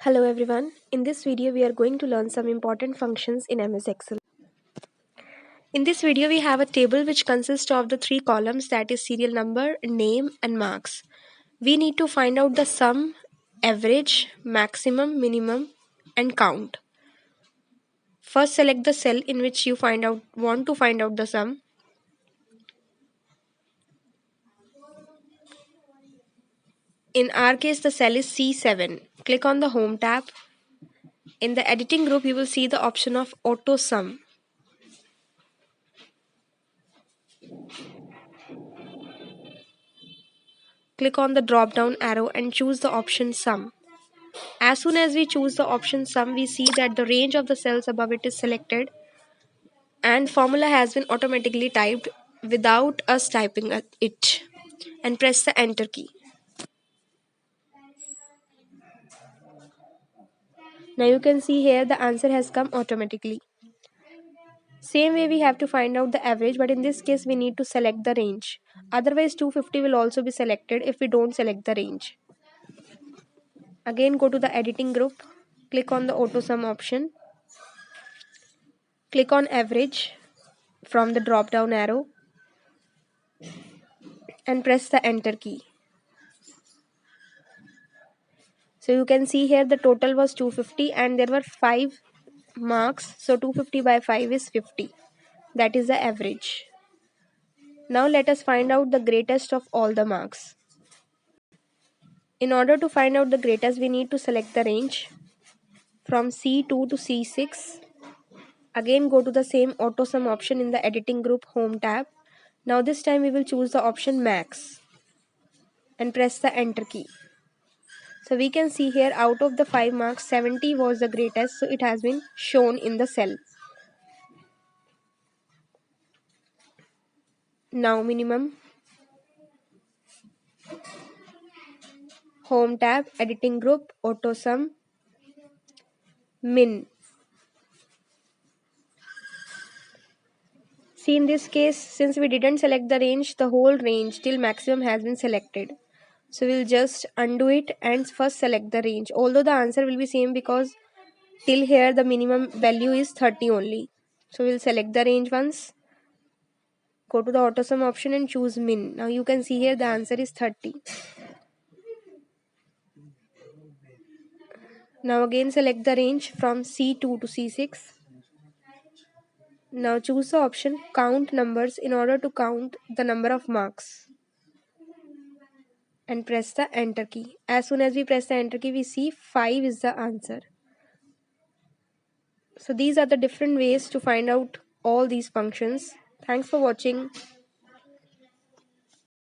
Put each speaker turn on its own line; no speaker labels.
Hello everyone. In this video we are going to learn some important functions in MS Excel. In this video we have a table which consists of the three columns, that is serial number, name and marks. We need to find out the sum, average, maximum, minimum and count. First select the cell in which you want to find out the sum. In our case the cell is C7. Click on the home tab. In the editing group you will see the option of auto sum. Click on the drop down arrow and choose the option sum. As soon as we choose the option sum, we see that the range of the cells above it is selected and formula has been automatically typed without us typing it, and press the enter key. Now you can see here the answer has come automatically. Same way we have to find out the average, but in this case we need to select the range. Otherwise 250 will also be selected if we don't select the range. Again go to the editing group, click on the auto sum option, click on average from the drop down arrow and press the enter key. So you can see here the total was 250 and there were 5 marks. So 250 by 5 is 50. That is the average. Now let us find out the greatest of all the marks. In order to find out the greatest, we need to select the range from C2 to C6. Again go to the same auto sum option in the editing group home tab. Now this time we will choose the option max and press the enter key. So we can see here out of the 5 marks 70 was the greatest, so it has been shown in the cell. Now minimum, home tab, editing group, auto sum, min. See, in this case, since we didn't select the range, the whole range till maximum has been selected. So we'll just undo it and first select the range. Although the answer will be same because till here the minimum value is 30 only. So we'll select the range once. Go to the auto sum option and choose min. Now you can see here the answer is 30. Now again select the range from C2 to C6. Now choose the option count numbers in order to count the number of marks and press the enter key. As soon as we press the enter key, we see 5 is the answer. So these are the different ways to find out all these functions. Thanks for watching.